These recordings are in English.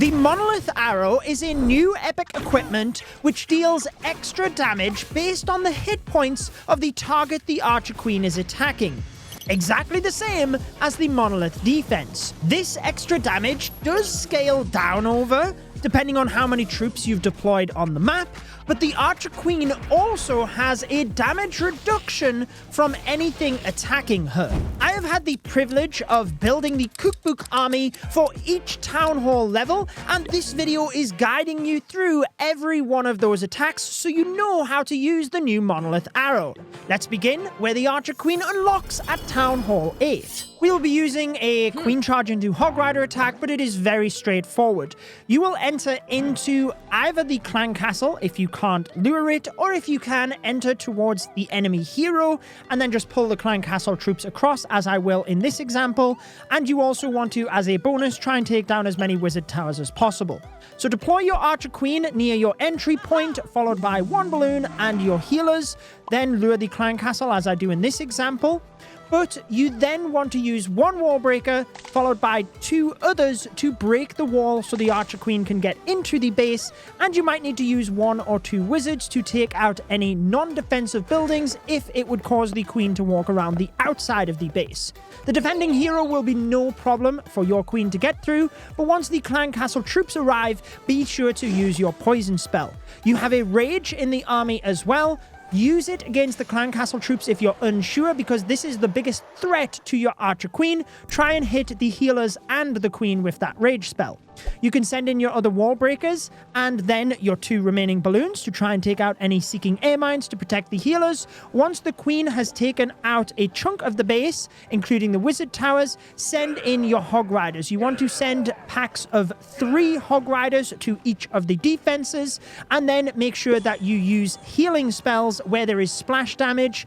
The Monolith arrow is a new epic equipment which deals extra damage based on the hit points of the target the Archer Queen is attacking. Exactly the same as the Monolith defense. This extra damage does scale down over, depending on how many troops you've deployed on the map, but the Archer Queen also has a damage reduction from anything attacking her. I have had the privilege of building the cookbook army for each town hall level, and this video is guiding you through every one of those attacks so you know how to use the new Monolith arrow. Let's begin where the Archer Queen unlocks at Town Hall 8. We'll be using a Queen Charge into Hog Rider attack, but it is very straightforward. You will enter into either the clan castle if you can't lure it, or if you can, enter towards the enemy hero and then just pull the clan castle troops across, as I will in this example. And you also want to, as a bonus, try and take down as many wizard towers as possible. So deploy your Archer Queen near your entry point, followed by one balloon and your healers. Then lure the clan castle, as I do in this example. But you then want to use one wall breaker, followed by two others to break the wall so the Archer Queen can get into the base, and you might need to use one or two wizards to take out any non-defensive buildings if it would cause the Queen to walk around the outside of the base. The defending hero will be no problem for your Queen to get through, but once the clan castle troops arrive, be sure to use your poison spell. You have a rage in the army as well. Use it against the clan castle troops if you're unsure, because this is the biggest threat to your Archer Queen. Try and hit the healers and the Queen with that rage spell. You can send in your other wall breakers and then your two remaining balloons to try and take out any seeking air mines to protect the healers. Once the Queen has taken out a chunk of the base, including the wizard towers, send in your Hog Riders. You want to send packs of 3 Hog Riders to each of the defenses, and then make sure that you use healing spells where there is splash damage.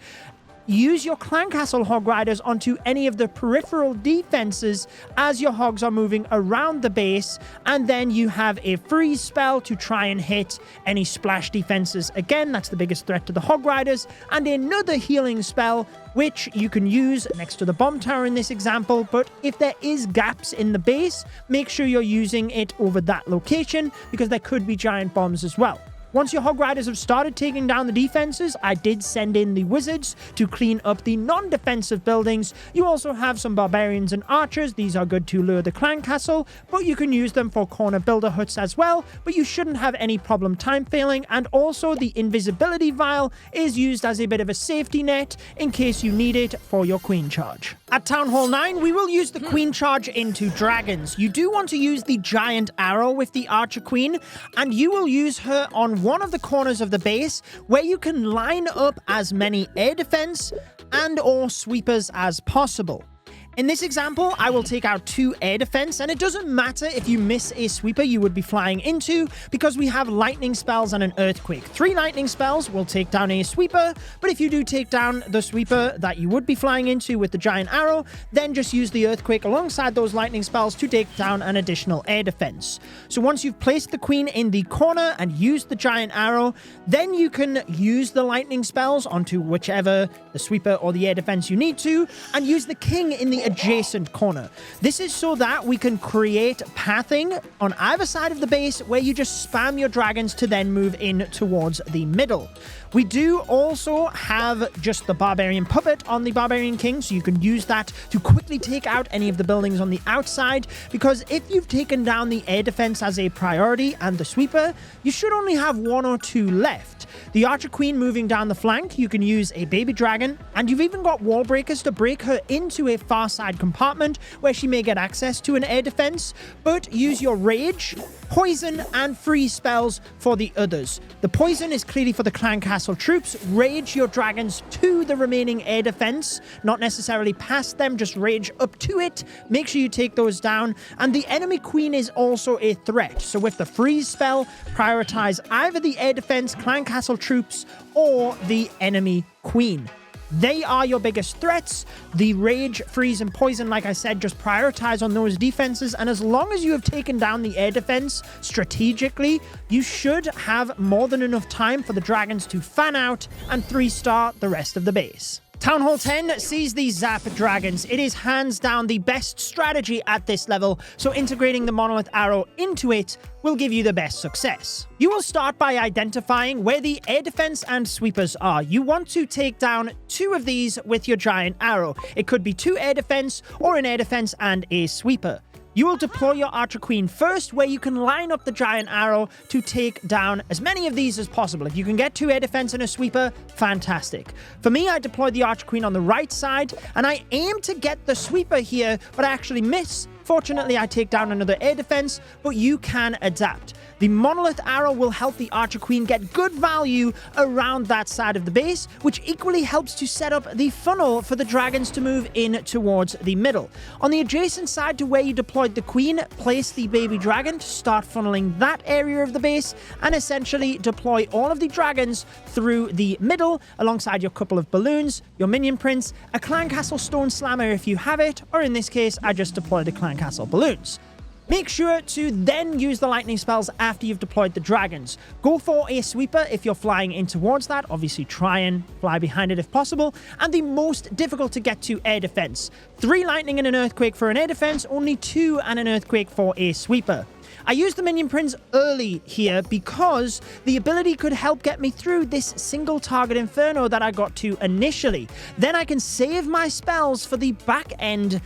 Use your clan castle Hog Riders onto any of the peripheral defenses as your hogs are moving around the base, and then you have a freeze spell to try and hit any splash defenses. Again, that's the biggest threat to the Hog Riders, and another healing spell which you can use next to the bomb tower in this example, but if there is gaps in the base, make sure you're using it over that location because there could be giant bombs as well. Once your Hog Riders have started taking down the defenses, I did send in the wizards to clean up the non-defensive buildings. You also have some barbarians and archers. These are good to lure the clan castle, but you can use them for corner builder huts as well, but you shouldn't have any problem time failing. And also the invisibility vial is used as a bit of a safety net in case you need it for your Queen Charge. At Town Hall 9, we will use the Queen Charge into dragons. You do want to use the giant arrow with the Archer Queen, and you will use her on one of the corners of the base where you can line up as many air defense and or sweepers as possible. In this example, I will take out 2 air defense, and it doesn't matter if you miss a sweeper you would be flying into, because we have lightning spells and an earthquake. 3 lightning spells will take down a sweeper, but if you do take down the sweeper that you would be flying into with the giant arrow, then just use the earthquake alongside those lightning spells to take down an additional air defense. So once you've placed the Queen in the corner and used the giant arrow, then you can use the lightning spells onto whichever, the sweeper or the air defense you need to, and use the king in the adjacent corner. This is so that we can create pathing on either side of the base where you just spam your dragons to then move in towards the middle. We do also have just the Barbarian Puppet on the Barbarian King, so you can use that to quickly take out any of the buildings on the outside, because if you've taken down the air defense as a priority and the sweeper, you should only have 1 or 2 left. The Archer Queen moving down the flank, you can use a baby dragon, and you've even got wall breakers to break her into a far side compartment where she may get access to an air defense, but use your rage, poison, and freeze spells for the others. The poison is clearly for the clan castle troops. Rage your dragons to the remaining air defense, not necessarily past them, just rage up to it. Make sure you take those down. And the enemy queen is also a threat, so with the freeze spell, prioritize either the air defense, clan castle troops, or the enemy queen. They are your biggest threats. The rage, freeze, and poison, like I said, just prioritize on those defenses, and as long as you have taken down the air defense strategically, you should have more than enough time for the dragons to fan out and 3-star the rest of the base. Town Hall 10 sees these Zap Dragons. It is hands down the best strategy at this level, so integrating the Monolith Arrow into it will give you the best success. You will start by identifying where the air defense and sweepers are. You want to take down 2 of these with your giant arrow. It could be 2 air defense or an air defense and a sweeper. You will deploy your Archer Queen first, where you can line up the giant arrow to take down as many of these as possible. If you can get 2 air defense and a sweeper, fantastic. For me, I deployed the Archer Queen on the right side, and I aim to get the sweeper here, but I actually miss. Fortunately, I take down another air defense, but you can adapt. The Monolith Arrow will help the Archer Queen get good value around that side of the base, which equally helps to set up the funnel for the dragons to move in towards the middle. On the adjacent side to where you deployed the Queen, place the baby dragon to start funneling that area of the base, and essentially deploy all of the dragons through the middle, alongside your couple of balloons, your minion prince, a Clan Castle Stone Slammer if you have it, or in this case, I just deployed the Clan Castle balloons. Make sure to then use the lightning spells after you've deployed the dragons. Go for a sweeper if you're flying in towards that. Obviously, try and fly behind it if possible. And the most difficult to get to air defense. 3 lightning and an earthquake for an air defense, only 2 and an earthquake for a sweeper. I used the minion prince early here because the ability could help get me through this single target inferno that I got to initially. Then I can save my spells for the back end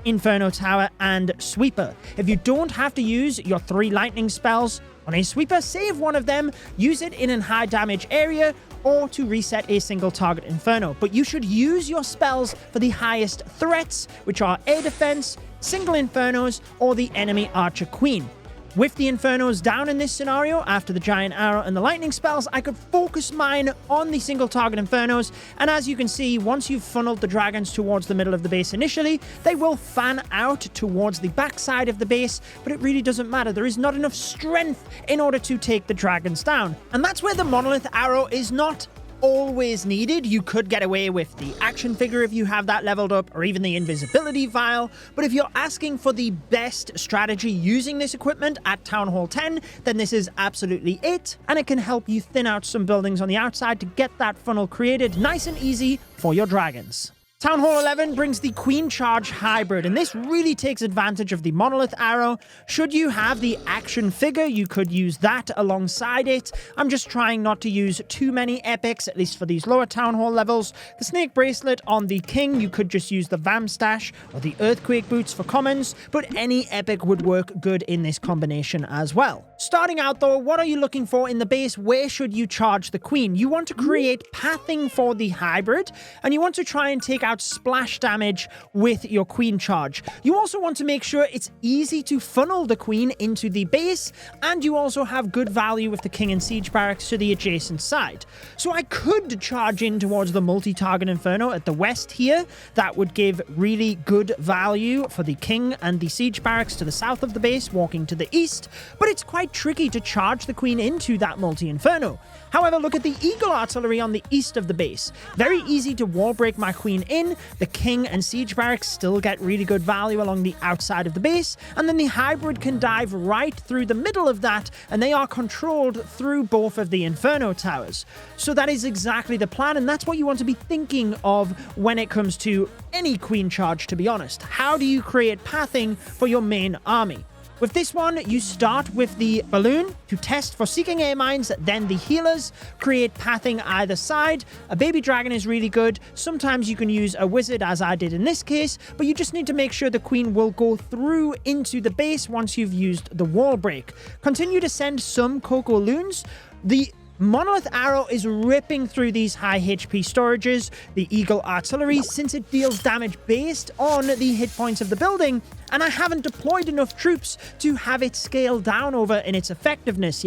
Inferno Tower and Sweeper. If you don't have to use your 3 lightning spells on a Sweeper, save one of them, use it in a high damage area, or to reset a single target Inferno. But you should use your spells for the highest threats, which are air defense, single Infernos, or the enemy Archer Queen. With the Infernos down in this scenario, after the Giant Arrow and the Lightning spells, I could focus mine on the single target Infernos, and as you can see, once you've funneled the dragons towards the middle of the base initially, they will fan out towards the backside of the base, but it really doesn't matter. There is not enough strength in order to take the dragons down. And that's where the Monolith Arrow is not always needed. You could get away with the action figure if you have that leveled up, or even the invisibility vial, but if you're asking for the best strategy using this equipment at Town Hall 10, then this is absolutely it, and it can help you thin out some buildings on the outside to get that funnel created nice and easy for your dragons. Town Hall 11 brings the Queen Charge Hybrid, and this really takes advantage of the Monolith Arrow. Should you have the action figure, you could use that alongside it. I'm just trying not to use too many epics, at least for these lower Town Hall levels. The Snake Bracelet on the King, you could just use the Vam Stash or the Earthquake Boots for commons, but any epic would work good in this combination as well. Starting out though, what are you looking for in the base? Where should you charge the Queen? You want to create pathing for the hybrid, and you want to try and take out splash damage with your Queen Charge. You also want to make sure it's easy to funnel the Queen into the base, and you also have good value with the King and Siege Barracks to the adjacent side. So I could charge in towards the multi-target Inferno at the west here. That would give really good value for the King and the Siege Barracks to the south of the base, walking to the east, but it's quite tricky to charge the Queen into that multi-Inferno. However, look at the Eagle Artillery on the east of the base. Very easy to wall break my Queen in. The King and Siege Barracks still get really good value along the outside of the base, and then the hybrid can dive right through the middle of that, and they are controlled through both of the Inferno Towers. So that is exactly the plan, and that's what you want to be thinking of when it comes to any Queen Charge, to be honest. How do you create pathing for your main army? With this one, you start with the balloon to test for seeking air mines, then the healers, create pathing either side. A baby dragon is really good. Sometimes you can use a wizard, as I did in this case, but you just need to make sure the Queen will go through into the base once you've used the wall break. Continue to send some Coco Loons. The Monolith Arrow is ripping through these high HP storages. The Eagle Artillery, since it deals damage based on the hit points of the building, and I haven't deployed enough troops to have it scale down over in its effectiveness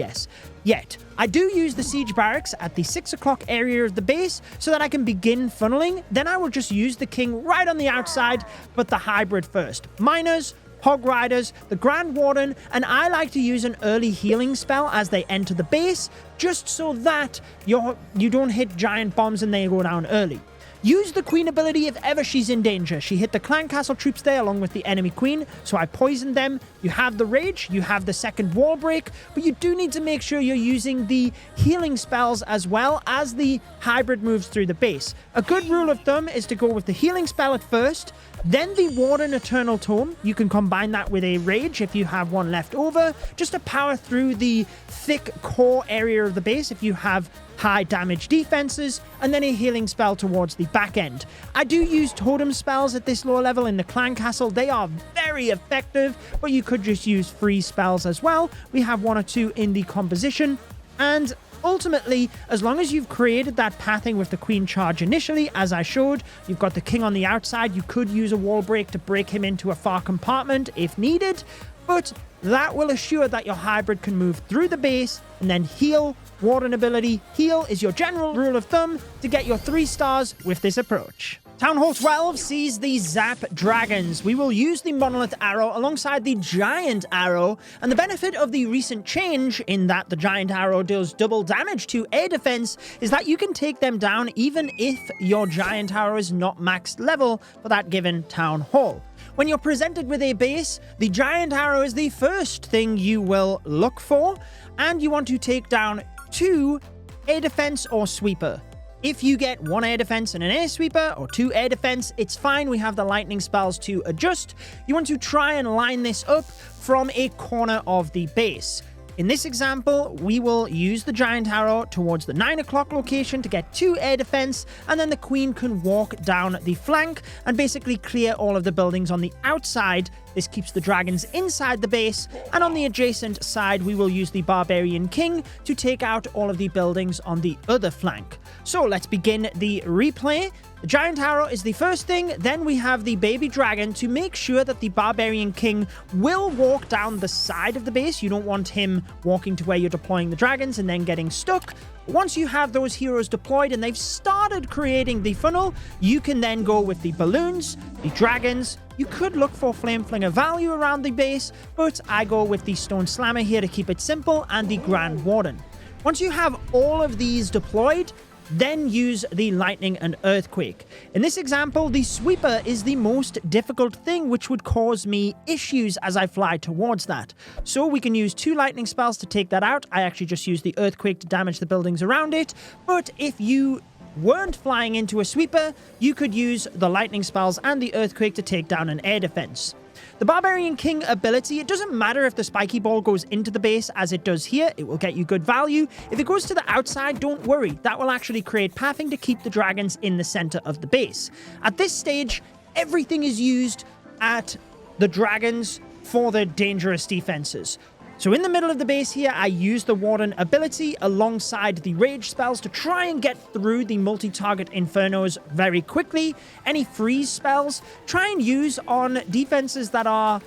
yet. I do use the Siege Barracks at the 6 o'clock area of the base so that I can begin funneling. Then I will just use the King right on the outside, but the hybrid first. Miners, Hog Riders, the Grand Warden, and I like to use an early healing spell as they enter the base, just so that you don't hit giant bombs and they go down early. Use the queen ability if ever she's in danger. She hit the clan castle troops there along with the enemy queen, so I poisoned them. You have the rage, you have the second wall break, but you do need to make sure you're using the healing spells as well as the hybrid moves through the base. A good rule of thumb is to go with the healing spell at first, then the Warden Eternal Tome. You can combine that with a rage if you have one left over, just to power through the thick core area of the base if you have high damage defenses, and then a healing spell towards the back end. I do use totem spells at this lower level in the clan castle. They are very effective, but you could just use free spells as well. We have one or two in the composition, and ultimately, as long as you've created that pathing with the queen charge initially, as I showed, you've got the king on the outside. You could use a wall break to break him into a far compartment if needed, but that will assure that your hybrid can move through the base and then heal. Warden ability, heal is your general rule of thumb to get your 3 stars with this approach. Town Hall 12 sees the Zap Dragons. We will use the Monolith Arrow alongside the Giant Arrow, and the benefit of the recent change in that the Giant Arrow deals double damage to air defense is that you can take them down even if your Giant Arrow is not maxed level for that given Town Hall. When you're presented with a base, the Giant Arrow is the first thing you will look for, and you want to take down 2 air defense or sweeper. If you get 1 air defense and an air sweeper, or 2 air defense, it's fine. We have the lightning spells to adjust. You want to try and line this up from a corner of the base. In this example, we will use the Giant Arrow towards the 9 o'clock location to get 2 air defense, and then the queen can walk down the flank and basically clear all of the buildings on the outside. This keeps the dragons inside the base, and on the adjacent side, we will use the Barbarian King to take out all of the buildings on the other flank. So let's begin the replay. The Giant Arrow is the first thing, then we have the Baby Dragon to make sure that the Barbarian King will walk down the side of the base. You don't want him walking to where you're deploying the dragons and then getting stuck. Once you have those heroes deployed and they've started creating the funnel, you can then go with the balloons, the dragons. You could look for Flame Flinger value around the base, but I go with the Stone Slammer here to keep it simple, and the Grand Warden. Once you have all of these deployed, then use the Lightning and Earthquake. In this example, the Sweeper is the most difficult thing, which would cause me issues as I fly towards that. So we can use 2 lightning spells to take that out. I actually just use the Earthquake to damage the buildings around it. But if you weren't flying into a Sweeper, you could use the lightning spells and the Earthquake to take down an air defense. The Barbarian King ability, it doesn't matter if the spiky ball goes into the base as it does here, it will get you good value. If it goes to the outside, don't worry, that will actually create pathing to keep the dragons in the center of the base. At this stage, everything is used at the dragons for the dangerous defenses. So in the middle of the base here, I use the Warden ability alongside the Rage spells to try and get through the multi-target Infernos very quickly. Any freeze spells, try and use on defenses that are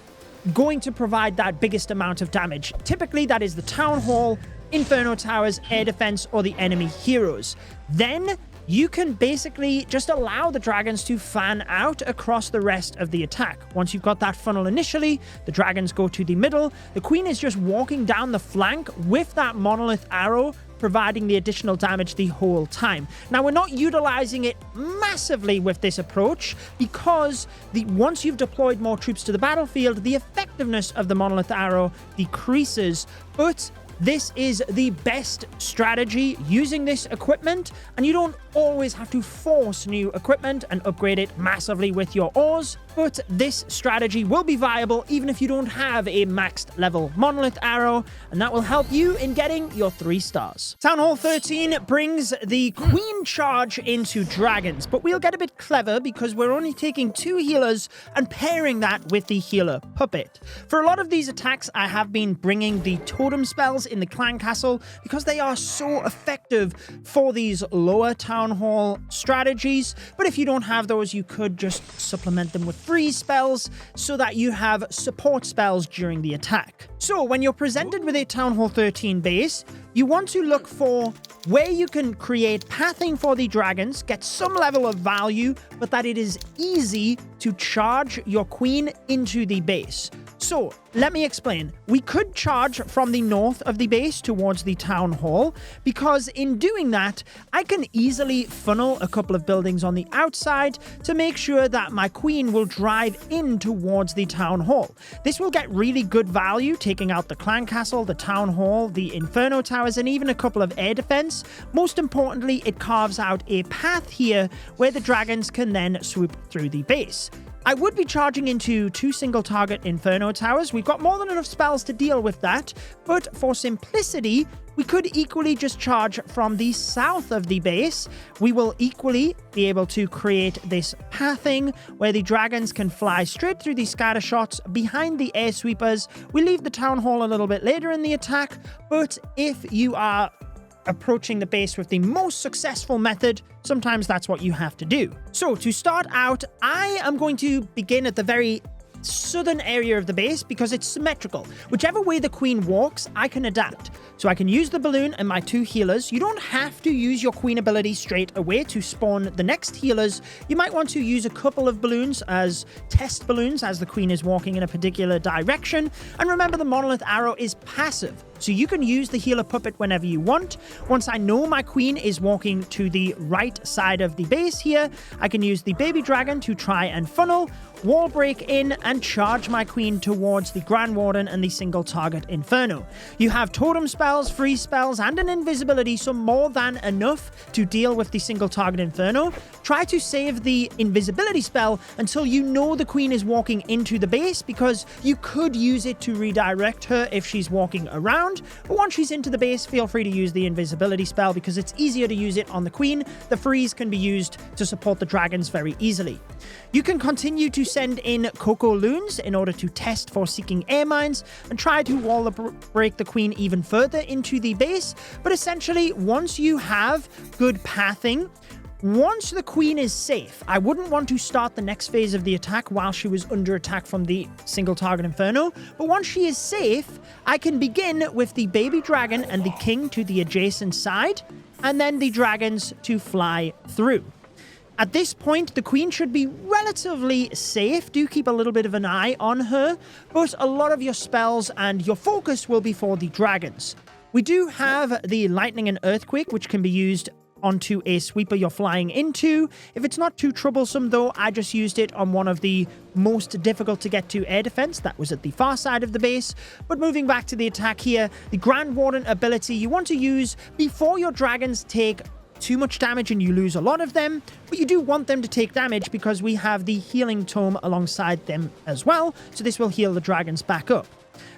going to provide that biggest amount of damage. Typically, that is the Town Hall, Inferno Towers, Air Defense, or the enemy heroes. Then you can basically just allow the dragons to fan out across the rest of the attack. Once you've got that funnel initially, the dragons go to the middle. The queen is just walking down the flank with that Monolith Arrow, providing the additional damage the whole time. Now, we're not utilizing it massively with this approach because once you've deployed more troops to the battlefield, the effectiveness of the Monolith Arrow decreases, but this is the best strategy using this equipment, and you don't always have to force new equipment and upgrade it massively with your ores, but this strategy will be viable even if you don't have a maxed level Monolith Arrow, and that will help you in getting your 3 stars. Town Hall 13 brings the Queen Charge into dragons, but we'll get a bit clever because we're only taking 2 healers and pairing that with the healer puppet. For a lot of these attacks, I have been bringing the totem spells in the clan castle because they are so effective for these lower Town Hall strategies, but if you don't have those, you could just supplement them with freeze spells so that you have support spells during the attack. So when you're presented with a Town Hall 13 base, you want to look for where you can create pathing for the dragons, get some level of value, but that it is easy to charge your queen into the base. So, let me explain. We could charge from the north of the base towards the town hall, because in doing that, I can easily funnel a couple of buildings on the outside to make sure that my queen will drive in towards the town hall. This will get really good value, taking out the clan castle, the town hall, the inferno towers, and even a couple of air defense. Most importantly, it carves out a path here where the dragons can then swoop through the base. I would be charging into 2 single target Inferno towers. We've got more than enough spells to deal with that, but for simplicity, we could equally just charge from the south of the base. We will equally be able to create this pathing where the dragons can fly straight through the scatter shots behind the air sweepers. We leave the town hall a little bit later in the attack, but if you are approaching the base with the most successful method, sometimes that's what you have to do. So to start out, I am going to begin at the very southern area of the base because it's symmetrical. Whichever way the queen walks, I can adapt. So I can use the balloon and my 2 healers. You don't have to use your queen ability straight away to spawn the next healers. You might want to use a couple of balloons as test balloons as the queen is walking in a particular direction. And remember, the Monolith arrow is passive, so you can use the healer puppet whenever you want. Once I know my queen is walking to the right side of the base here, I can use the baby dragon to try and funnel, wall break in, and charge my queen towards the Grand Warden and the single target Inferno. You have totem spells, freeze spells, and an invisibility, so more than enough to deal with the single target Inferno. Try to save the invisibility spell until you know the queen is walking into the base, because you could use it to redirect her if she's walking around. But once she's into the base, feel free to use the invisibility spell because it's easier to use it on the queen. The freeze can be used to support the dragons very easily. You can continue to send in Coco Loons in order to test for seeking air mines and try to wall break the queen even further into the base. But essentially, once you have good pathing, once the queen is safe, I wouldn't want to start the next phase of the attack while she was under attack from the single target Inferno, but once she is safe, I can begin with the baby dragon and the king to the adjacent side, and then the dragons to fly through. At this point, the queen should be relatively safe. Do keep a little bit of an eye on her, but a lot of your spells and your focus will be for the dragons. We do have the lightning and earthquake, which can be used onto a sweeper you're flying into. If it's not too troublesome though, I just used it on one of the most difficult to get to air defense that was at the far side of the base. But moving back to the attack here, the Grand Warden ability you want to use before your dragons take too much damage and you lose a lot of them, but you do want them to take damage because we have the healing tome alongside them as well, so this will heal the dragons back up.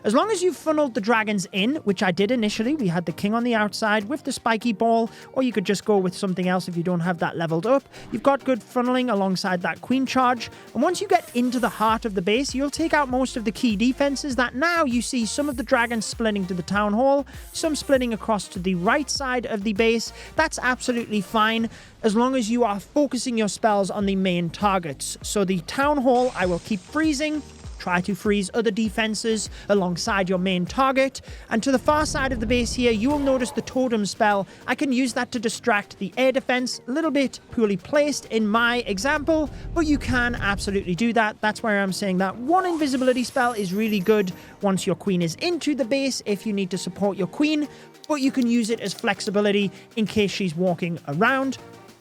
As long as you've funneled the dragons in, which I did initially, we had the king on the outside with the spiky ball, or you could just go with something else if you don't have that leveled up. You've got good funneling alongside that queen charge, and once you get into the heart of the base, you'll take out most of the key defenses that now you see some of the dragons splitting to the town hall, some splitting across to the right side of the base. That's absolutely fine, as long as you are focusing your spells on the main targets. So the town hall, I will keep freezing. Try to freeze other defenses alongside your main target. And to the far side of the base here, you will notice the totem spell. I can use that to distract the air defense. A little bit poorly placed in my example, but you can absolutely do that. That's where I'm saying that one invisibility spell is really good once your queen is into the base if you need to support your queen, but you can use it as flexibility in case she's walking around.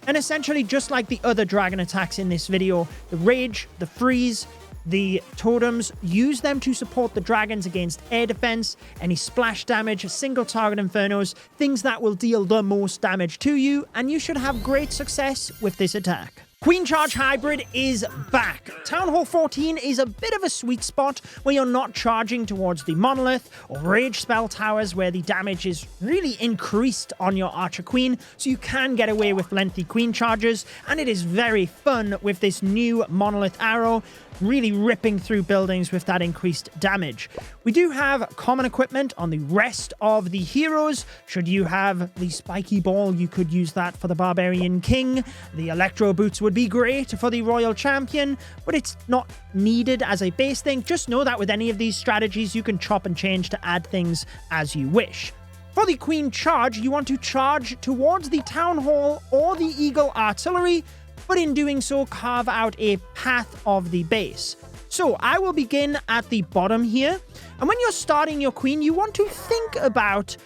And essentially, just like the other dragon attacks in this video, the rage, the freeze, the totems, use them to support the dragons against air defense, any splash damage, single target infernos, things that will deal the most damage to you, and you should have great success with this attack. Queen Charge Hybrid is back. Town Hall 14 is a bit of a sweet spot where you're not charging towards the Monolith or Rage Spell Towers where the damage is really increased on your Archer Queen, so you can get away with lengthy Queen Charges, and it is very fun with this new Monolith arrow, really ripping through buildings with that increased damage. We do have common equipment on the rest of the heroes. Should you have the spiky ball, you could use that for the Barbarian King. The Electro Boots would be great for the Royal Champion, but it's not needed as a base thing. Just know that with any of these strategies, you can chop and change to add things as you wish. For the Queen Charge, you want to charge towards the Town Hall or the Eagle Artillery, but in doing so, carve out a path of the base. So I will begin at the bottom here. And when you're starting your queen, you want to think about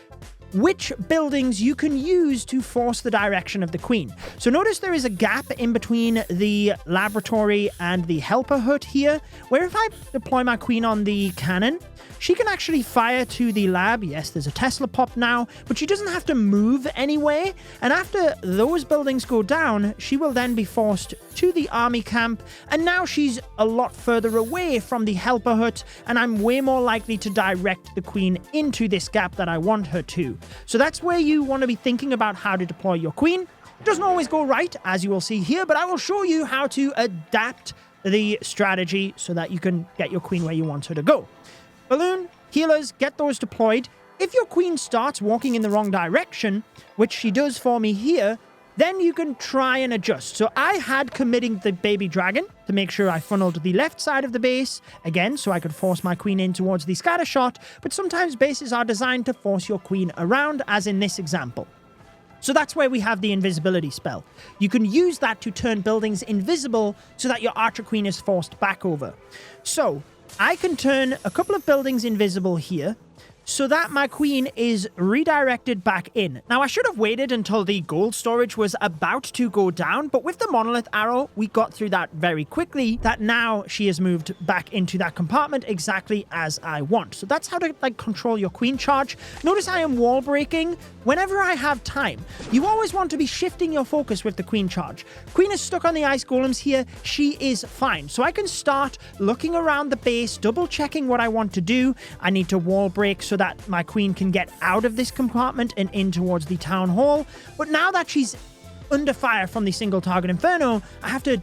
which buildings you can use to force the direction of the queen. So notice there is a gap in between the laboratory and the helper hut here, where if I deploy my queen on the cannon, she can actually fire to the lab. Yes, there's a Tesla pop now, but she doesn't have to move anyway. And after those buildings go down, she will then be forced to the army camp. And now she's a lot further away from the helper hut, and I'm way more likely to direct the queen into this gap that I want her to. So that's where you want to be thinking about how to deploy your queen. It doesn't always go right, as you will see here, but I will show you how to adapt the strategy so that you can get your queen where you want her to go. Balloon, healers, get those deployed. If your queen starts walking in the wrong direction, which she does for me here, then you can try and adjust. So I had committing the baby dragon to make sure I funneled the left side of the base, again, so I could force my queen in towards the scatter shot, but sometimes bases are designed to force your queen around, as in this example. So that's where we have the invisibility spell. You can use that to turn buildings invisible so that your archer queen is forced back over. So I can turn a couple of buildings invisible here so that my queen is redirected back in. Now, I should have waited until the gold storage was about to go down, but with the monolith arrow, we got through that very quickly, that now she has moved back into that compartment exactly as I want. So that's how to control your queen charge. Notice I am wall breaking whenever I have time. You always want to be shifting your focus with the queen charge. Queen is stuck on the ice golems here. She is fine. So I can start looking around the base, double checking what I want to do. I need to wall break so that my queen can get out of this compartment and in towards the town hall. But now that she's under fire from the single target inferno, I have to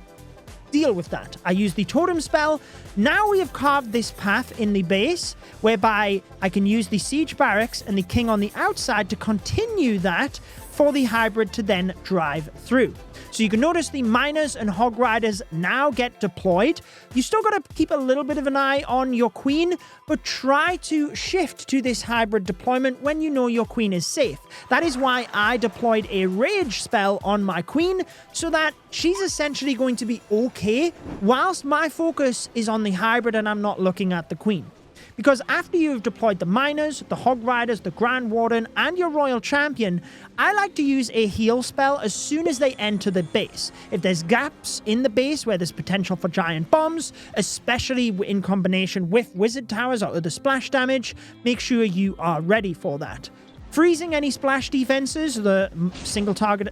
deal with that. I use the totem spell. Now we have carved this path in the base whereby I can use the siege barracks and the king on the outside to continue that for the hybrid to then drive through. So you can notice the miners and hog riders now get deployed. You still got to keep a little bit of an eye on your queen, but try to shift to this hybrid deployment when you know your queen is safe. That is why I deployed a rage spell on my queen, so that she's essentially going to be okay whilst my focus is on the hybrid and I'm not looking at the queen. Because after you've deployed the miners, the hog riders, the grand warden, and your royal champion, I like to use a heal spell as soon as they enter the base. If there's gaps in the base where there's potential for giant bombs, especially in combination with wizard towers or other splash damage, make sure you are ready for that. Freezing any splash defenses, the single target,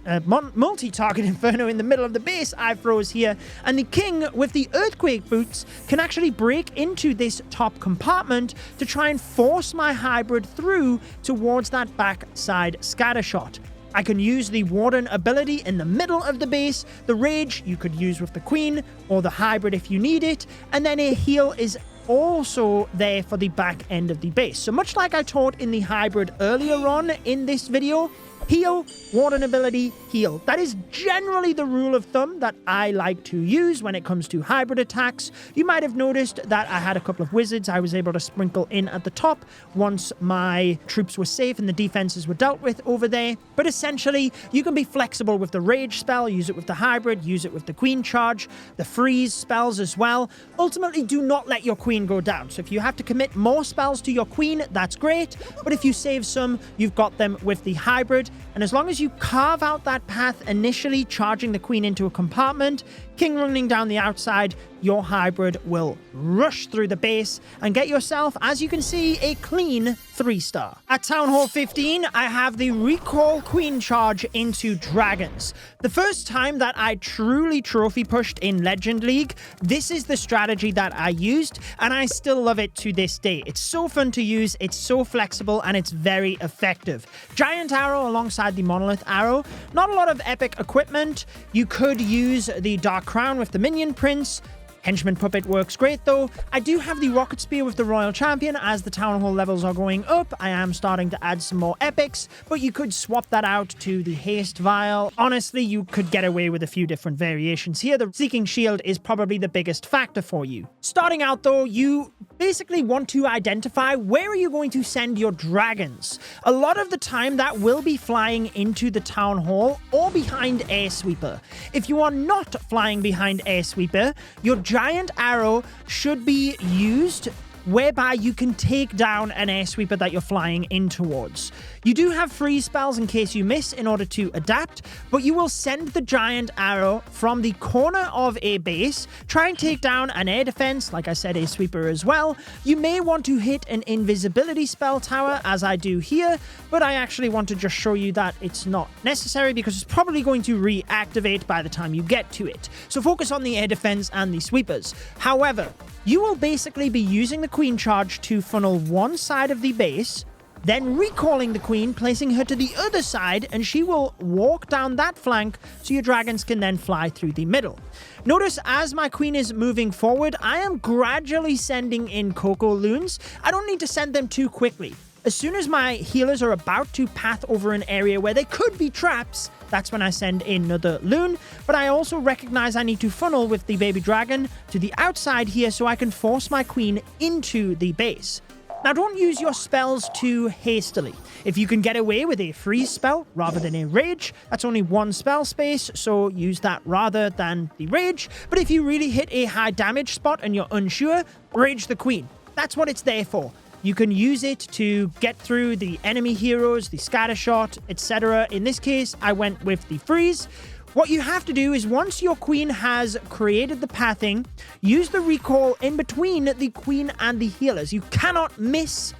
multi-target inferno in the middle of the base I froze here, and the king with the earthquake boots can actually break into this top compartment to try and force my hybrid through towards that backside scatter shot. I can use the warden ability in the middle of the base, the rage you could use with the queen, or the hybrid if you need it, and then a heal is also there for the back end of the base. So much like I taught in the hybrid earlier on in this video, heal, warden ability, heal. That is generally the rule of thumb that I like to use when it comes to hybrid attacks. You might have noticed that I had a couple of wizards I was able to sprinkle in at the top once my troops were safe and the defenses were dealt with over there. But essentially, you can be flexible with the rage spell, use it with the hybrid, use it with the queen charge, the freeze spells as well. Ultimately, do not let your queen go down. So if you have to commit more spells to your queen, that's great. But if you save some, you've got them with the hybrid. And as long as you carve out that path initially, charging the queen into a compartment, king running down the outside, your hybrid will rush through the base and get yourself, as you can see, a clean 3-star. At Town Hall 15, I have the recall queen charge into dragons. The first time that I truly trophy pushed in Legend League, this is the strategy that I used, and I still love it to this day. It's so fun to use, it's so flexible, and it's very effective. Giant arrow alongside the monolith arrow. Not a lot of epic equipment. You could use the dark crown with the minion prince. Henchman Puppet works great though. I do have the Rocket Spear with the Royal Champion. As the Town Hall levels are going up, I am starting to add some more epics, but you could swap that out to the Haste Vial. Honestly, you could get away with a few different variations here. The Seeking Shield is probably the biggest factor for you. Starting out though, you basically want to identify where are you going to send your dragons. A lot of the time that will be flying into the town hall or behind Air Sweeper. If you are not flying behind Air Sweeper, your giant arrow should be used whereby you can take down an air sweeper that you're flying in towards. You do have freeze spells in case you miss in order to adapt, but you will send the giant arrow from the corner of a base, try and take down an air defense, like I said, a sweeper as well. You may want to hit an invisibility spell tower, as I do here, but I actually want to just show you that it's not necessary because it's probably going to reactivate by the time you get to it. So focus on the air defense and the sweepers. However, you will basically be using the queen charge to funnel one side of the base, then recalling the queen, placing her to the other side, and she will walk down that flank so your dragons can then fly through the middle. Notice as my queen is moving forward, I am gradually sending in Cocoa Loons. I don't need to send them too quickly. As soon as my healers are about to path over an area where there could be traps, that's when I send in another loon, but I also recognize I need to funnel with the baby dragon to the outside here so I can force my queen into the base. Now, don't use your spells too hastily. If you can get away with a freeze spell rather than a rage, that's only one spell space, so use that rather than the rage. But if you really hit a high damage spot and you're unsure, rage the queen. That's what it's there for. You can use it to get through the enemy heroes, the scatter shot, etc. In this case, I went with the freeze. What you have to do is once your queen has created the pathing, use the recall in between the queen and the healers. You cannot miss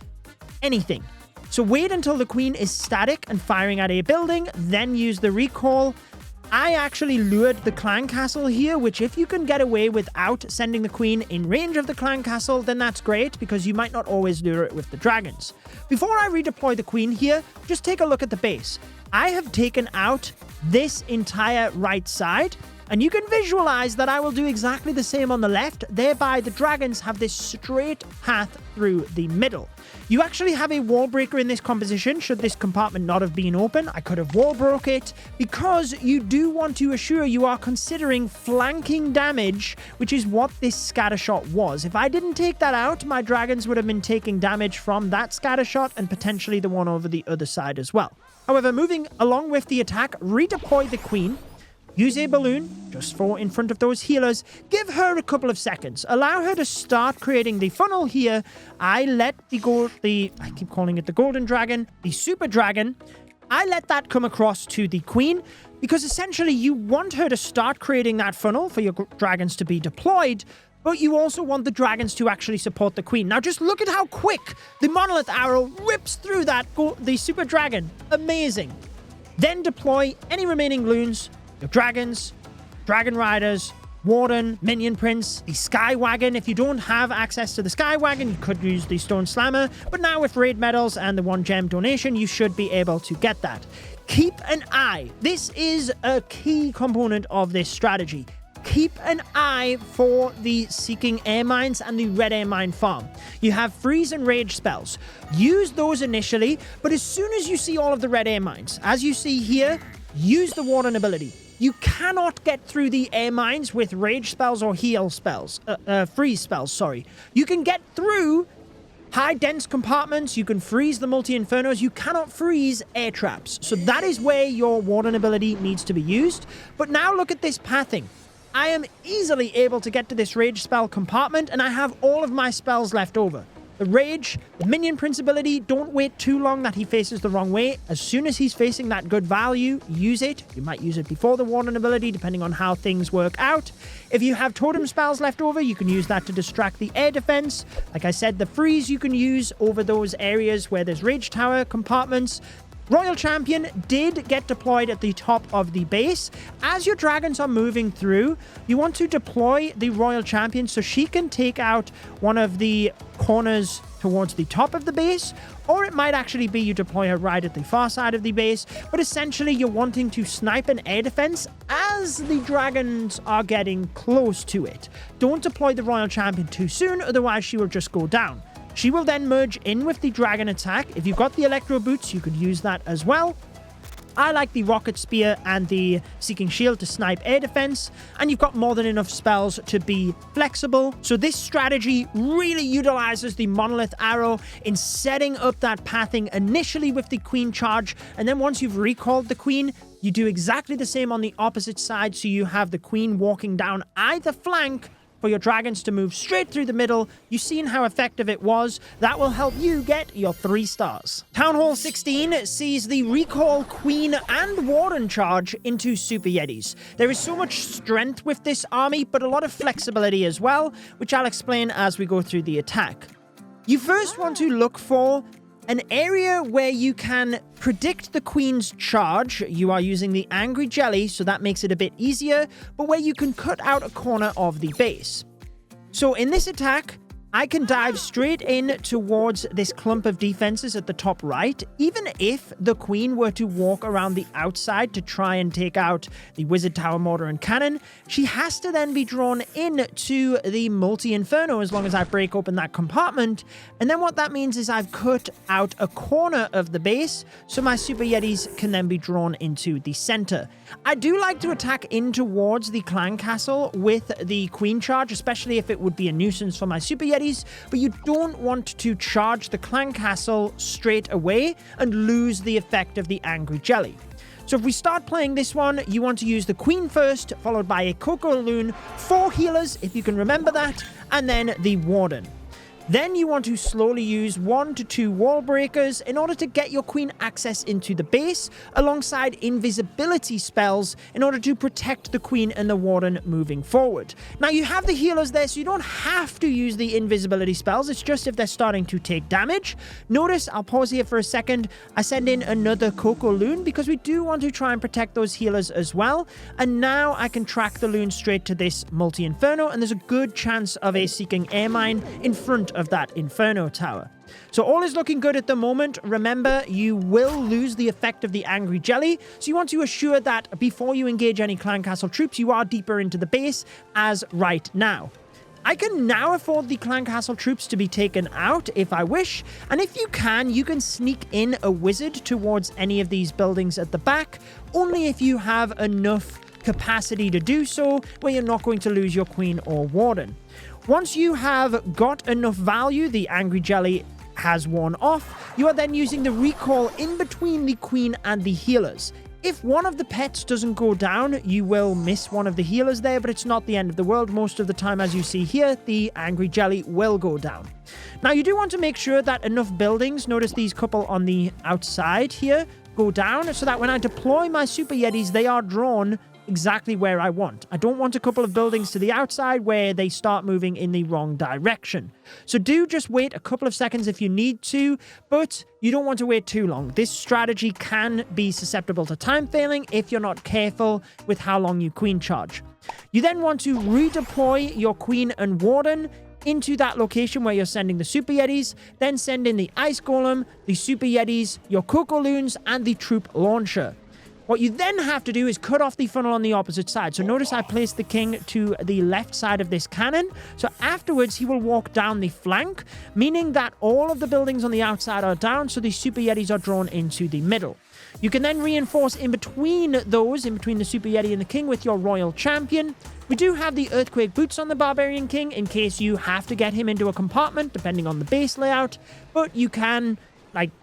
anything. So wait until the queen is static and firing at a building, then use the recall. I actually lured the clan castle here, which if you can get away without sending the queen in range of the clan castle, then that's great because you might not always lure it with the dragons. Before I redeploy the queen here, just take a look at the base. I have taken out this entire right side, and you can visualize that I will do exactly the same on the left, thereby the dragons have this straight path through the middle. You actually have a wall breaker in this composition. Should this compartment not have been open, I could have wall broke it, because you do want to assure you are considering flanking damage, which is what this scatter shot was. If I didn't take that out, my dragons would have been taking damage from that scatter shot and potentially the one over the other side as well. However, moving along with the attack, redeploy the queen. Use a balloon, just for in front of those healers. Give her a couple of seconds. Allow her to start creating the funnel here. I let I keep calling it the golden dragon, the super dragon. I let that come across to the queen because essentially you want her to start creating that funnel for your dragons to be deployed, but you also want the dragons to actually support the queen. Now just look at how quick the Monolith arrow rips through the super dragon. Amazing. Then deploy any remaining loons. Your dragons, dragon riders, warden, minion prince, the sky wagon. If you don't have access to the sky wagon, you could use the stone slammer, but now with raid medals and the 1 gem donation, you should be able to get that. Keep an eye. This is a key component of this strategy. Keep an eye for the seeking air mines and the red air mine farm. You have freeze and rage spells. Use those initially, but as soon as you see all of the red air mines, as you see here, use the warden ability. You cannot get through the air mines with rage spells or heal spells. Freeze spells, sorry. You can get through high dense compartments. You can freeze the multi-infernos. You cannot freeze air traps. So that is where your warden ability needs to be used. But now look at this pathing. I am easily able to get to this rage spell compartment, and I have all of my spells left over. The rage, the minion prince ability, don't wait too long that he faces the wrong way. As soon as he's facing that good value, use it. You might use it before the warden ability, depending on how things work out. If you have totem spells left over, you can use that to distract the air defense. Like I said, the freeze you can use over those areas where there's rage tower compartments. Royal Champion did get deployed at the top of the base. As your dragons are moving through, you want to deploy the Royal Champion so she can take out one of the corners towards the top of the base, or it might actually be you deploy her right at the far side of the base, but essentially you're wanting to snipe an air defense as the dragons are getting close to it. Don't deploy the Royal Champion too soon, otherwise she will just go down. She will then merge in with the dragon attack. If you've got the electro boots, you could use that as well. I like the Rocket Spear and the Seeking Shield to snipe air defense, and you've got more than enough spells to be flexible. So this strategy really utilizes the Monolith arrow in setting up that pathing initially with the Queen charge, and then once you've recalled the Queen, you do exactly the same on the opposite side, so you have the Queen walking down either flank for your dragons to move straight through the middle. You've seen how effective it was. That will help you get your 3 stars. Town Hall 16 sees the recall Queen and Warden charge into Super Yetis. There is so much strength with this army, but a lot of flexibility as well, which I'll explain as we go through the attack. You first want to look for an area where you can predict the Queen's charge. You are using the Angry Jelly, so that makes it a bit easier, but where you can cut out a corner of the base. So in this attack, I can dive straight in towards this clump of defenses at the top right. Even if the Queen were to walk around the outside to try and take out the Wizard Tower Mortar and Cannon, she has to then be drawn in to the Multi-Inferno as long as I break open that compartment. And then what that means is I've cut out a corner of the base, so my Super Yetis can then be drawn into the center. I do like to attack in towards the Clan Castle with the Queen charge, especially if it would be a nuisance for my Super Yetis. But you don't want to charge the Clan Castle straight away and lose the effect of the Angry Jelly. So if we start playing this one, you want to use the Queen first, followed by a Coco Loon, 4 healers, if you can remember that, and then the Warden. Then you want to slowly use 1 to 2 wall breakers in order to get your Queen access into the base, alongside invisibility spells in order to protect the Queen and the Warden moving forward. Now you have the healers there, so you don't have to use the invisibility spells, it's just if they're starting to take damage. Notice, I'll pause here for a second, I send in another Coco Loon because we do want to try and protect those healers as well. And now I can track the Loon straight to this Multi-Inferno, and there's a good chance of a Seeking Air Mine in front of that Inferno Tower. So all is looking good at the moment. Remember, you will lose the effect of the Angry Jelly, so you want to assure that before you engage any Clan Castle troops, you are deeper into the base, as right now. I can now afford the Clan Castle troops to be taken out if I wish, and if you can sneak in a wizard towards any of these buildings at the back, only if you have enough capacity to do so, where you're not going to lose your Queen or Warden. Once you have got enough value, the Angry Jelly has worn off, you are then using the recall in between the Queen and the healers. If one of the pets doesn't go down, you will miss one of the healers there, but it's not the end of the world. Most of the time, as you see here, the Angry Jelly will go down. Now, you do want to make sure that enough buildings, notice these couple on the outside here, go down, so that when I deploy my Super Yetis, they are drawn exactly where I want. I don't want a couple of buildings to the outside where they start moving in the wrong direction. So do just wait a couple of seconds if you need to, but you don't want to wait too long. This strategy can be susceptible to time failing if you're not careful with how long you Queen charge. You then want to redeploy your Queen and Warden into that location where you're sending the Super Yetis, then send in the Ice Golem, the Super Yetis, your Coco Loons, and the Troop Launcher. What you then have to do is cut off the funnel on the opposite side. So notice I placed the king to the left side of this cannon. So afterwards, he will walk down the flank, meaning that all of the buildings on the outside are down, so the Super Yetis are drawn into the middle. You can then reinforce in between those, in between the Super Yeti and the king, with your Royal Champion. We do have the Earthquake Boots on the Barbarian King in case you have to get him into a compartment, depending on the base layout, but you can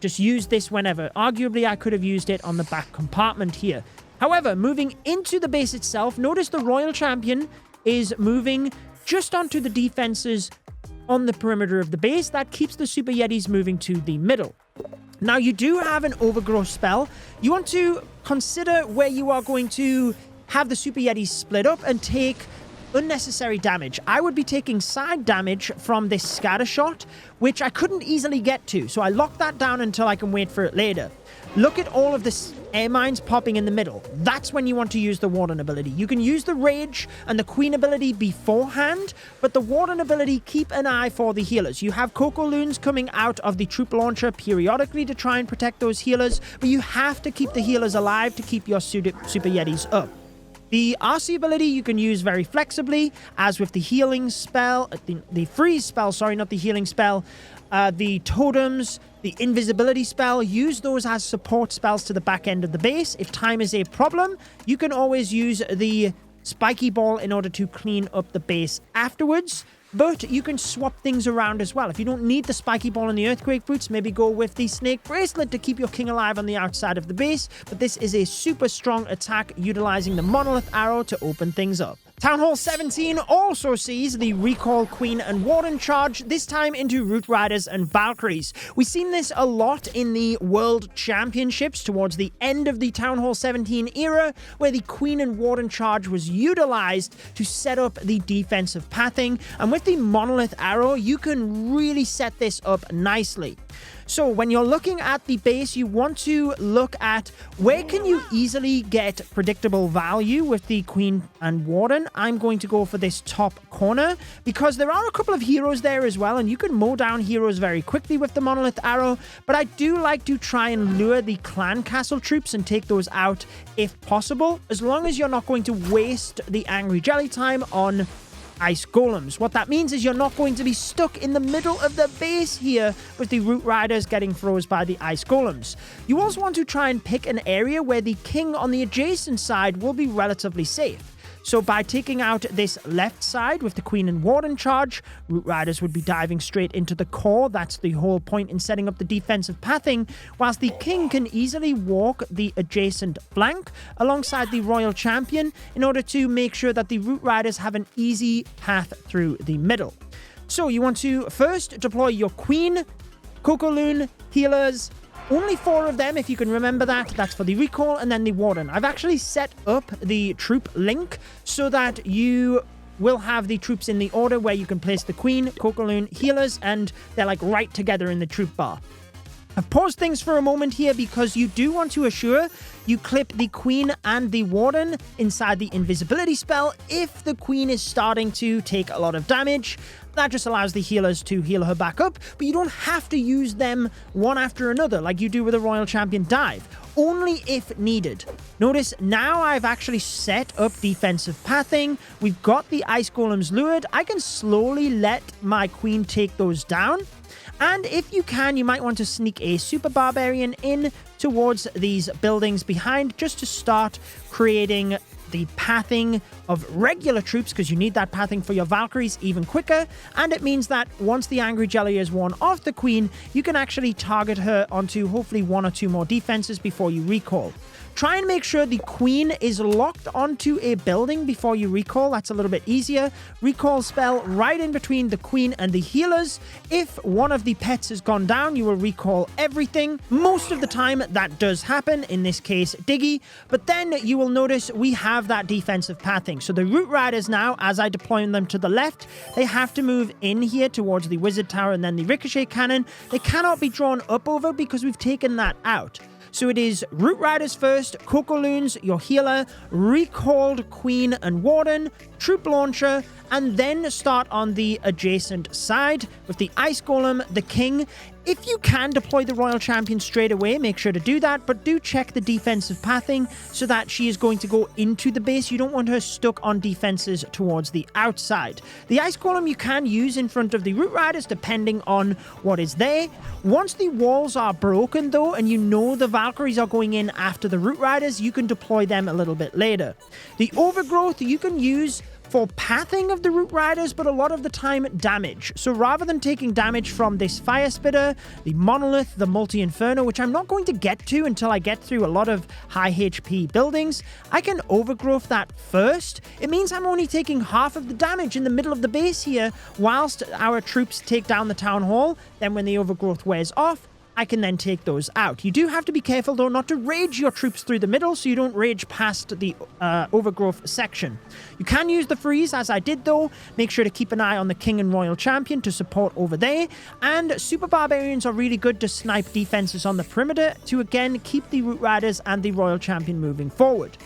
just use this whenever. Arguably, I could have used it on the back compartment here. However, moving into the base itself, notice the Royal Champion is moving just onto the defenses on the perimeter of the base. That keeps the Super Yetis moving to the middle. Now, you do have an Overgrowth spell. You want to consider where you are going to have the Super Yetis split up and take unnecessary damage. I would be taking side damage from this scatter shot, which I couldn't easily get to, so I locked that down until I can wait for it later. Look at all of this air mines popping in the middle. That's when you want to use the Warden ability. You can use the Rage and the Queen ability beforehand, but the Warden ability, keep an eye for the healers. You have Coco Loons coming out of the Troop Launcher periodically to try and protect those healers, but you have to keep the healers alive to keep your Super Yetis up. The RC ability you can use very flexibly, as with the healing spell, the freeze spell, sorry, not the healing spell, the totems, The invisibility spell, use those as support spells to the back end of the base. If time is a problem, you can always use the spiky ball in order to clean up the base afterwards. But you can swap things around as well. If you don't need the spiky ball and the earthquake boots, maybe go with the snake bracelet to keep your king alive on the outside of the base. But this is a super strong attack utilizing the monolith arrow to open things up. Town Hall 17 also sees the Recall Queen and Warden charge, this time into Root Riders and Valkyries. We've seen this a lot in the World Championships towards the end of the Town Hall 17 era, where the Queen and Warden charge was utilized to set up the defensive pathing. And with the Monolith arrow, you can really set this up nicely. So when you're looking at the base, you want to look at where can you easily get predictable value with the Queen and Warden. I'm going to go for this top corner because there are a couple of heroes there as well, and you can mow down heroes very quickly with the Monolith arrow, but I do like to try and lure the clan castle troops and take those out if possible, as long as you're not going to waste the Angry Jelly time on ice golems. What that means is you're not going to be stuck in the middle of the base here with the Root Riders getting froze by the ice golems. You also want to try and pick an area where the king on the adjacent side will be relatively safe. So by taking out this left side with the Queen and Warden charge, Root Riders would be diving straight into the core. That's the whole point in setting up the defensive pathing, whilst the king can easily walk the adjacent flank alongside the Royal Champion in order to make sure that the Root Riders have an easy path through the middle. So you want to first deploy your Queen, Cocoloon, healers, only 4 of them, if you can remember that. That's for the recall, and then the Warden. I've actually set up the troop link so that you will have the troops in the order where you can place the Queen, Cocoloon, healers, and they're like right together in the troop bar. I've paused things for a moment here because you do want to assure you clip the Queen and the Warden inside the invisibility spell if the Queen is starting to take a lot of damage. That just allows the healers to heal her back up, but you don't have to use them one after another like you do with a Royal Champion dive, only if needed. Notice now I've actually set up defensive pathing. We've got the ice golems lured. I can slowly let my Queen take those down. And if you can, you might want to sneak a Super Barbarian in towards these buildings behind just to start creating the pathing of regular troops, because you need that pathing for your Valkyries even quicker. And it means that once the Angry Jelly is worn off the Queen, you can actually target her onto hopefully 1 or 2 more defenses before you recall. Try and make sure the Queen is locked onto a building before you recall. That's a little bit easier. Recall spell right in between the Queen and the healers. If one of the pets has gone down, you will recall everything. Most of the time that does happen, in this case Diggy, but then you will notice we have that defensive pathing. So the Root Riders now, as I deploy them to the left, they have to move in here towards the Wizard Tower and then the Ricochet Cannon. They cannot be drawn up over because we've taken that out. So it is Root Riders first, Cocoloons, your healer, recalled Queen and Warden, Troop Launcher, and then start on the adjacent side with the Ice Golem, the King. If you can deploy the Royal Champion straight away, make sure to do that, but do check the defensive pathing so that she is going to go into the base. You don't want her stuck on defenses towards the outside. The Ice Golem you can use in front of the Root Riders depending on what is there. Once the walls are broken though, and you know the Valkyries are going in after the Root Riders, you can deploy them a little bit later. The Overgrowth you can use for pathing of the Root Riders, but a lot of the time damage. So rather than taking damage from this Fire Spitter, the Monolith, the Multi-Inferno, which I'm not going to get to until I get through a lot of high HP buildings, I can Overgrowth that first. It means I'm only taking half of the damage in the middle of the base here, whilst our troops take down the Town Hall. Then when the Overgrowth wears off, I can then take those out. You do have to be careful, though, not to rage your troops through the middle, so you don't rage past the Overgrowth section. You can use the freeze, as I did, though. Make sure to keep an eye on the King and Royal Champion to support over there. And Super Barbarians are really good to snipe defenses on the perimeter to, again, keep the Root Riders and the Royal Champion moving forward.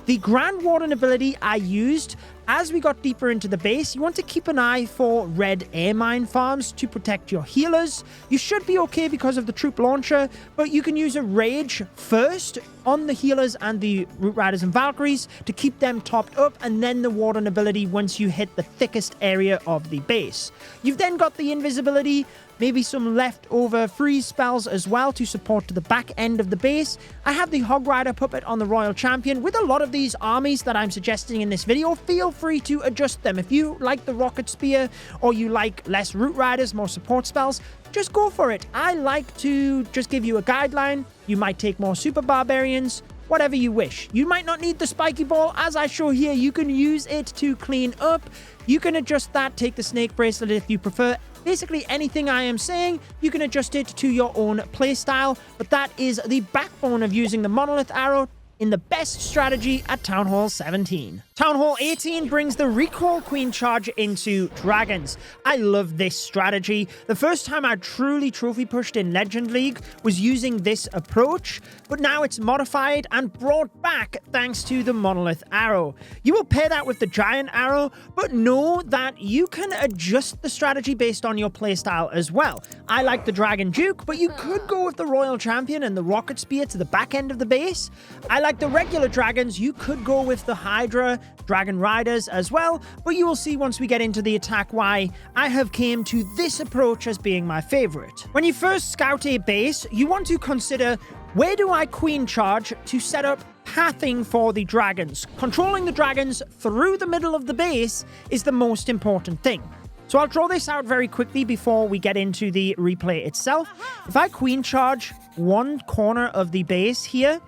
The Grand Warden ability I used as we got deeper into the base. You want to keep an eye for red air mine farms to protect your healers. You should be okay because of the troop launcher, but you can use a rage first on the healers and the Root Riders and Valkyries to keep them topped up, and then the Warden ability once you hit the thickest area of the base. You've then got the invisibility. maybe some leftover freeze spells as well to support the back end of the base. I have the Hog Rider puppet on the Royal Champion. With a lot of these armies that I'm suggesting in this video, feel free to adjust them. If you like the Rocket Spear or you like less Root Riders, more support spells, just go for it. I like to just give you a guideline. You might take more Super Barbarians, whatever you wish. You might not need the Spiky Ball, as I show here. You can use it to clean up. You can adjust that, take the Snake Bracelet if you prefer. Basically, anything I am saying, you can adjust it to your own playstyle, but that is the backbone of using the Monolith Arrow in the best strategy at Town Hall 17. Town Hall 18 brings the Recall Queen charge into Dragons. I love this strategy. The first time I truly trophy pushed in Legend League was using this approach, but now it's modified and brought back thanks to the Monolith Arrow. You will pair that with the Giant Arrow, but know that you can adjust the strategy based on your playstyle as well. I like the Dragon Duke, but you could go with the Royal Champion and the Rocket Spear to the back end of the base. I like the regular dragons. You could go with the Hydra, Dragon Riders as well, but you will see once we get into the attack why I have came to this approach as being my favorite. When you first scout a base, you want to consider, where do I queen charge to set up pathing for the dragons? Controlling the dragons through the middle of the base is the most important thing. So I'll draw this out very quickly before we get into the replay itself. If I queen charge one corner of the base here,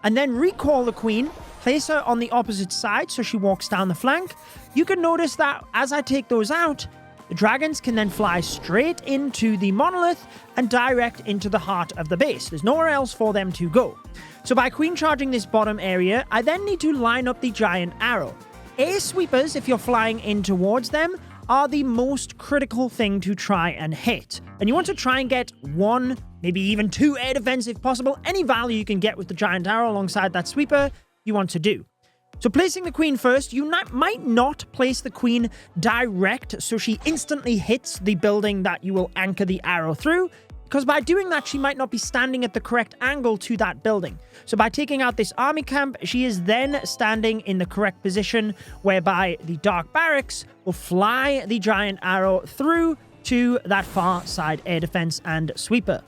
and then recall the queen, place her on the opposite side so she walks down the flank, you can notice that as I take those out, the dragons can then fly straight into the monolith and direct into the heart of the base. There's nowhere else for them to go. So by queen charging this bottom area, I then need to line up the giant arrow. Air sweepers, if you're flying in towards them, are the most critical thing to try and hit. And you want to try and get one, maybe even two air defense if possible. Any value you can get with the giant arrow alongside that sweeper, you want to do. So placing the queen first, you might not place the queen direct so she instantly hits the building that you will anchor the arrow through, because by doing that, she might not be standing at the correct angle to that building. So by taking out this army camp, she is then standing in the correct position, whereby the Dark Barracks will fly the giant arrow through to that far side air defense and sweeper.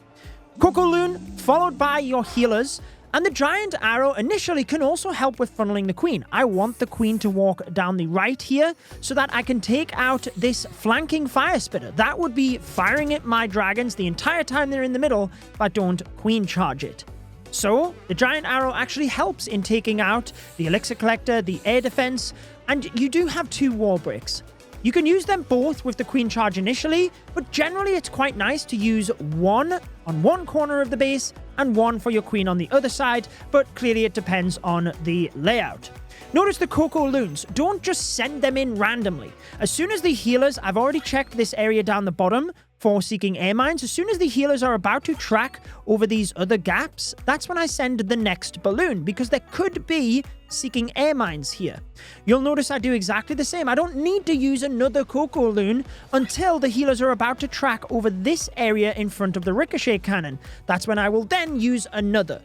Coco Loon, followed by your healers, and the giant arrow initially can also help with funneling the queen. I want the queen to walk down the right here so that I can take out this flanking fire spitter. That would be firing at my dragons the entire time they're in the middle, but don't queen charge it. So the giant arrow actually helps in taking out the elixir collector, the air defense, and you do have two wall breaks. You can use them both with the queen charge initially, but generally it's quite nice to use one on one corner of the base and one for your queen on the other side, but clearly it depends on the layout. Notice the Coco Loons. Don't just send them in randomly. As soon as the healers, I've already checked this area down the bottom for seeking air mines. As soon as the healers are about to track over these other gaps, that's when I send the next balloon, because there could be seeking air mines here. You'll notice I do exactly the same. I don't need to use another Coco Loon until the healers are about to track over this area in front of the ricochet cannon. That's when I will then use another.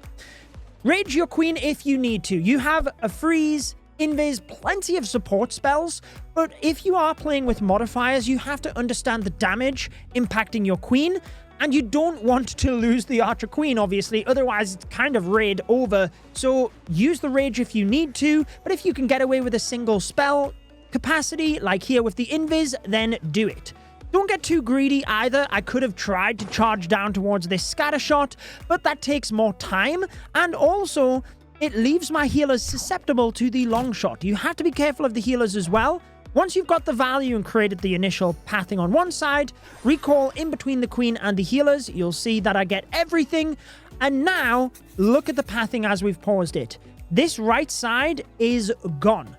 Rage your queen if you need to. You have a freeze, invis, plenty of support spells, but if you are playing with modifiers, you have to understand the damage impacting your queen, and you don't want to lose the Archer Queen, obviously, otherwise it's kind of raid over. So use the rage if you need to, but if you can get away with a single spell capacity, like here with the invis, then do it. Don't get too greedy either. I could have tried to charge down towards this scatter shot, but that takes more time, and also it leaves my healers susceptible to the long shot. You have to be careful of the healers as well. Once you've got the value and created the initial pathing on one side, recall in between the queen and the healers, you'll see that I get everything. And now, look at the pathing as we've paused it. This right side is gone.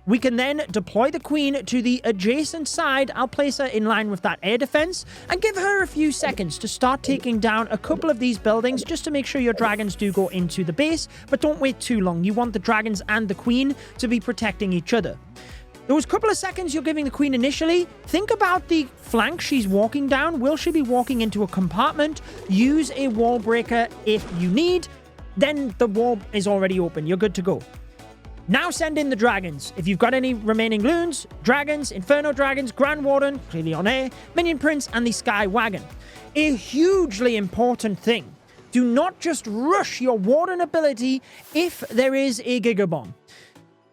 We can then deploy the queen to the adjacent side. I'll place her in line with that air defense and give her a few seconds to start taking down a couple of these buildings just to make sure your dragons do go into the base, but don't wait too long. You want the dragons and the queen to be protecting each other. Those couple of seconds you're giving the queen initially, think about the flank she's walking down. Will she be walking into a compartment? Use a wall breaker if you need. Then the wall is already open. You're good to go. Now send in the dragons. If you've got any remaining loons, dragons, Inferno dragons, Grand Warden, clearly on air, Minion Prince, and the Sky Wagon. A hugely important thing. Do not just rush your Warden ability if there is a Giga Bomb.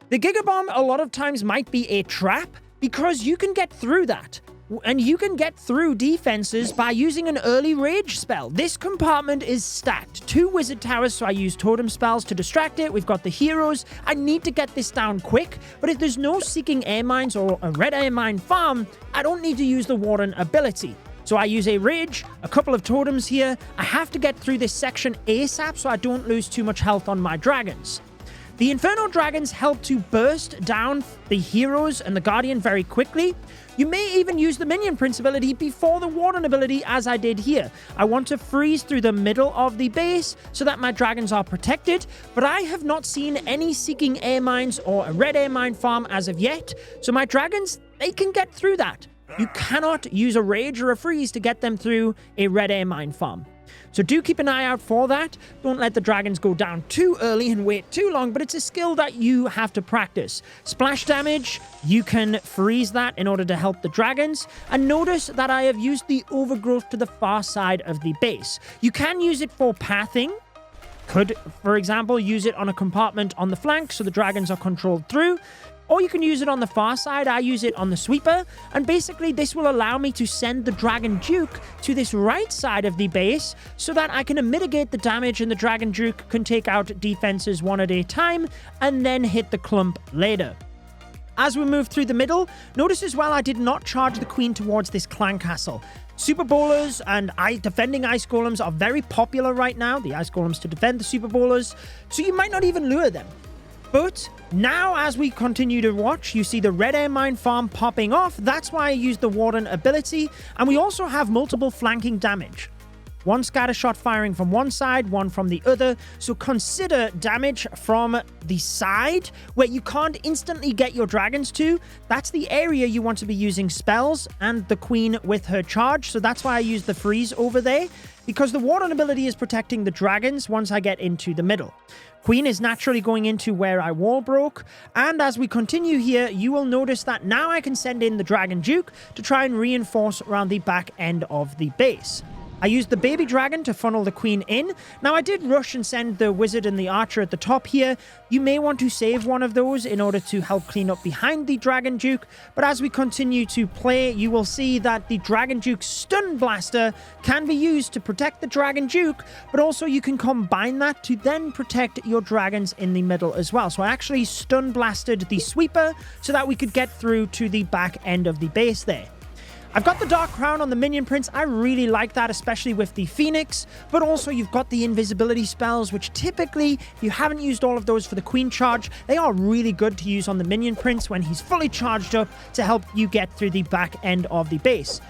The Giga Bomb a lot of times might be a trap because you can get through that. And you can get through defenses by using an early rage spell. This compartment is stacked. 2 wizard towers, so I use totem spells to distract it. We've got the heroes. I need to get this down quick, but if there's no seeking air mines or a red air mine farm, I don't need to use the Warden ability. So I use a rage, a couple of totems here. I have to get through this section ASAP so I don't lose too much health on my dragons. The Inferno Dragons help to burst down the heroes and the Guardian very quickly. You may even use the Minion Prince ability before the Warden ability, as I did here. I want to freeze through the middle of the base so that my dragons are protected, but I have not seen any seeking air mines or a red air mine farm as of yet, so my dragons, they can get through that. You cannot use a rage or a freeze to get them through a red air mine farm. So do keep an eye out for that. Don't let the dragons go down too early and wait too long, but it's a skill that you have to practice. Splash damage, you can freeze that in order to help the dragons. And notice that I have used the overgrowth to the far side of the base. You can use it for pathing. Could, for example, use it on a compartment on the flank so the dragons are controlled through. Or you can use it on the far side. I use it on the sweeper. And basically, this will allow me to send the Dragon Duke to this right side of the base so that I can mitigate the damage and the Dragon Duke can take out defenses one at a time and then hit the clump later. As we move through the middle, notice as well I did not charge the Queen towards this clan castle. Super Bowlers and defending Ice Golems are very popular right now. The Ice Golems to defend the Super Bowlers. So you might not even lure them. But now, as we continue to watch, you see the red air mine farm popping off. That's why I used the Warden ability. And we also have multiple flanking damage. 1 scatter shot firing from one side, 1 from the other. So consider damage from the side where you can't instantly get your dragons to. That's the area you want to be using spells and the Queen with her charge. So that's why I used the freeze over there, because the Warden ability is protecting the dragons once I get into the middle. Queen is naturally going into where I wall broke, and as we continue here, you will notice that now I can send in the Dragon Duke to try and reinforce around the back end of the base. I used the baby dragon to funnel the Queen in. Now, I did rush and send the wizard and the archer at the top here. You may want to save one of those in order to help clean up behind the Dragon Duke, but as we continue to play, you will see that the Dragon Duke's stun blaster can be used to protect the Dragon Duke, but also you can combine that to then protect your dragons in the middle as well. So I actually stun blasted the sweeper so that we could get through to the back end of the base there. I've got the Dark Crown on the Minion Prince. I really like that, especially with the Phoenix. But also, you've got the invisibility spells, which typically, if you haven't used all of those for the Queen charge, they are really good to use on the Minion Prince when he's fully charged up to help you get through the back end of the base.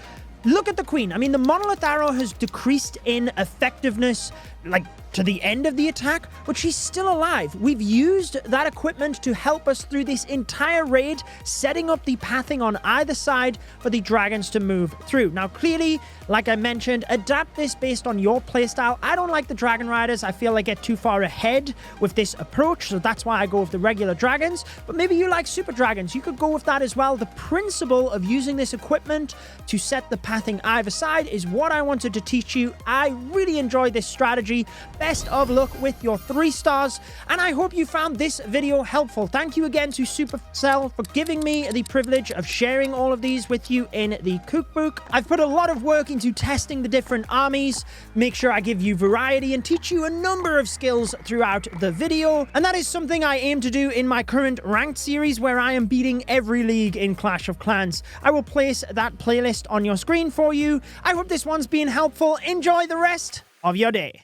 Look at the Queen. I mean, the Monolith arrow has decreased in effectiveness, like, to the end of the attack, but she's still alive. We've used that equipment to help us through this entire raid, setting up the pathing on either side for the dragons to move through. Now, clearly, like I mentioned, adapt this based on your playstyle. I don't like the Dragon Riders. I feel I get too far ahead with this approach, so that's why I go with the regular dragons. But maybe you like super dragons. You could go with that as well. The principle of using this equipment to set the pathing either side is what I wanted to teach you. I really enjoy this strategy. Best of luck with your 3 stars, and I hope you found this video helpful. Thank you again to Supercell for giving me the privilege of sharing all of these with you in the cookbook. I've put a lot of work into testing the different armies, make sure I give you variety and teach you a number of skills throughout the video, and that is something I aim to do in my current ranked series where I am beating every league in Clash of Clans. I will place that playlist on your screen for you. I hope this one's been helpful. Enjoy the rest of your day.